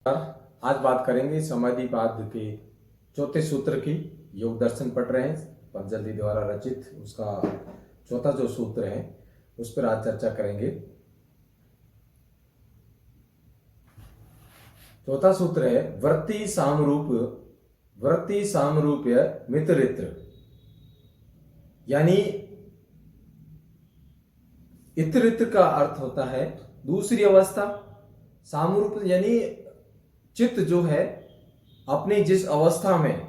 आज बात करेंगे समाधिवाद के चौथे सूत्र की। योग दर्शन पढ़ रहे हैं पतंजलि द्वारा रचित, उसका चौथा जो सूत्र है उस पर आज चर्चा करेंगे। चौथा सूत्र है वृत्ति सामरूप्य मितरित्र, यानी इतरित्र का अर्थ होता है दूसरी अवस्था। सामरूप यानी चित्त जो है अपनी जिस अवस्था में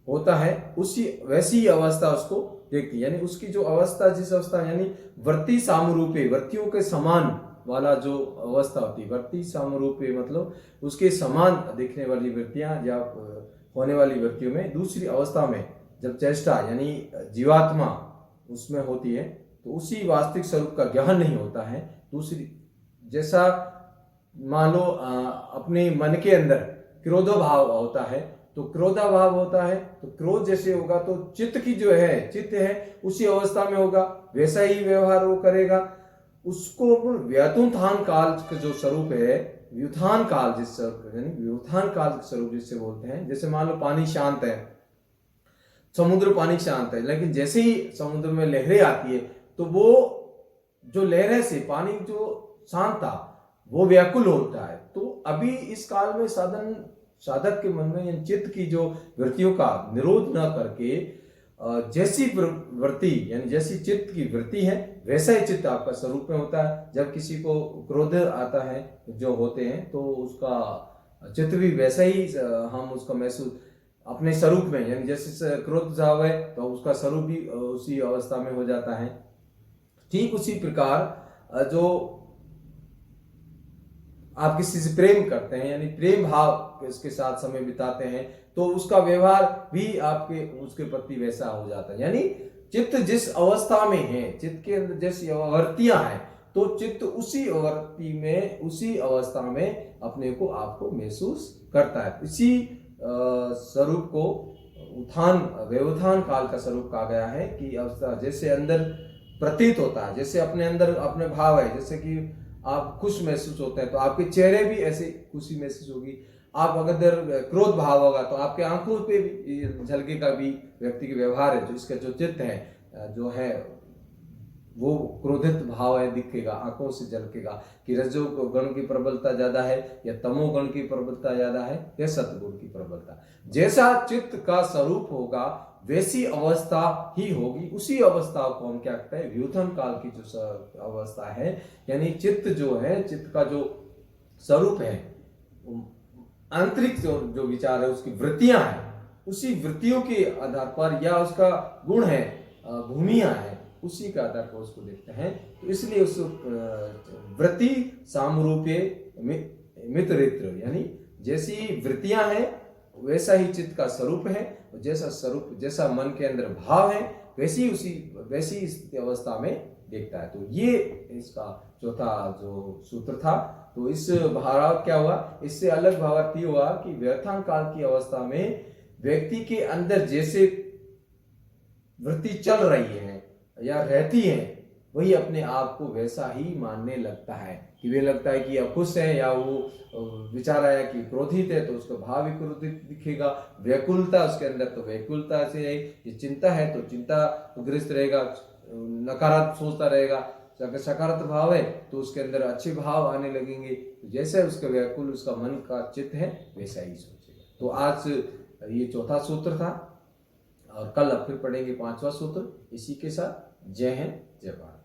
होता है उसी वैसी अवस्था उसको देखती है, यानी उसकी जो अवस्था जिस अवस्था यानी वृत्ति सामरूपे, वृत्तियों के समान वाला जो अवस्था होती है। वृत्ति सामरूपे मतलब उसके समान दिखने वाली वृत्तियां या होने वाली वृत्तियों में दूसरी अवस्था में जब चेष्टा यानी जीवात्मा उसमें होती है तो उसी वास्तविक स्वरूप का ज्ञान नहीं होता है। दूसरी जैसा मान लो अपने मन के अंदर क्रोधभाव होता है तो क्रोधाभाव होता है तो क्रोध जैसे होगा तो चित्त है उसी अवस्था में होगा, वैसा ही व्यवहार वो करेगा। उसको व्युत्थान काल का जो स्वरूप है, व्युत्थान काल जिस व्युत्थान काल स्वरूप जिससे बोलते हैं। जैसे मान लो पानी शांत है, समुद्र पानी शांत है, लेकिन जैसे ही समुद्र में लहरें आती है तो वो जो लहरें से पानी जो शांत था वो व्याकुल होता है। तो अभी इस काल में साधक के मन में चित्त की जो वृत्तियों का निरोध न करके जैसी वृत्ति यानी जैसी चित्त की वृत्ति है वैसा ही चित्त आपका स्वरूप में होता है। जब किसी को क्रोध आता है जो होते हैं तो उसका चित्त भी वैसा ही हम उसका महसूस अपने स्वरूप में, यानी जैसे क्रोध भाव है तो उसका स्वरूप भी उसी अवस्था में हो जाता है। ठीक उसी प्रकार जो आप किसी से प्रेम करते हैं यानी प्रेम भाव इसके साथ समय बिताते हैं तो उसका व्यवहार भी आपके उसके प्रति वैसा हो जाता है। यानी चित्त जिस अवस्था में है, चित्त के अंदर जैसी अवर्तियां हैं तो चित्त उसी अवर्ति में उसी अवस्था में अपने को आपको महसूस करता है। इसी स्वरूप को व्यवधान काल का स्वरूप कहा गया है कि अवस्था जैसे अंदर प्रतीत होता है, जैसे अपने अंदर अपने भाव है, जैसे कि आप खुश महसूस होते हैं तो आपके चेहरे भी ऐसे खुशी महसूस होगी। आप अगर क्रोध भाव होगा तो आपके आंखों पे भी झलकेगा भी व्यक्ति के व्यवहार है, जो इसका जो चित्त है जो है वो क्रोधित भाव है दिखेगा, आंखों से झलकेगा कि रजो गण की प्रबलता ज्यादा है या तमो गण की प्रबलता ज्यादा है या सतगुण की प्रबलता। जैसा चित्त का स्वरूप होगा वैसी अवस्था ही होगी। उसी अवस्था को हम क्या कहते हैं, व्युत्थान काल की जो अवस्था है, यानी चित्त जो है, चित्त का जो स्वरूप है, आंतरिक जो विचार है, उसकी वृत्तियां हैं, उसी वृत्तियों के आधार पर या उसका गुण है, भूमियां है, उसी के आधार पर उसको देखते हैं। तो इसलिए उस वृत्ति सामरूप्य मितरित्र, यानी जैसी वृत्तियां हैं वैसा ही चित्त का स्वरूप है, जैसा स्वरूप जैसा मन के अंदर भाव है वैसी इस अवस्था में देखता है। तो ये इसका चौथा जो सूत्र था। तो इस भावार्थ क्या हुआ, इससे अलग भावार्थ ये हुआ कि व्युत्थान काल की अवस्था में व्यक्ति के अंदर जैसे वृत्ति चल रही है या रहती है वही अपने आप को वैसा ही मानने लगता है कि वे लगता है कि अब खुश है या वो विचार आया कि क्रोधित है तो उसका भाव भी क्रोधित दिखेगा, व्याकुलता उसके अंदर तो व्याकुलता से है, ये चिंता है तो चिंता ग्रस्त रहेगा, नकारात्मक सोचता रहेगा। अगर सकारात्मक भाव है तो उसके अंदर अच्छे भाव आने लगेंगे। तो जैसे उसका व्याकुल उसका मन का चित्त है वैसा ही सोचेगा। तो आज ये चौथा सूत्र था और कल अब फिर पढ़ेंगे पांचवा सूत्र। इसी के साथ जय हिंद जय भारत।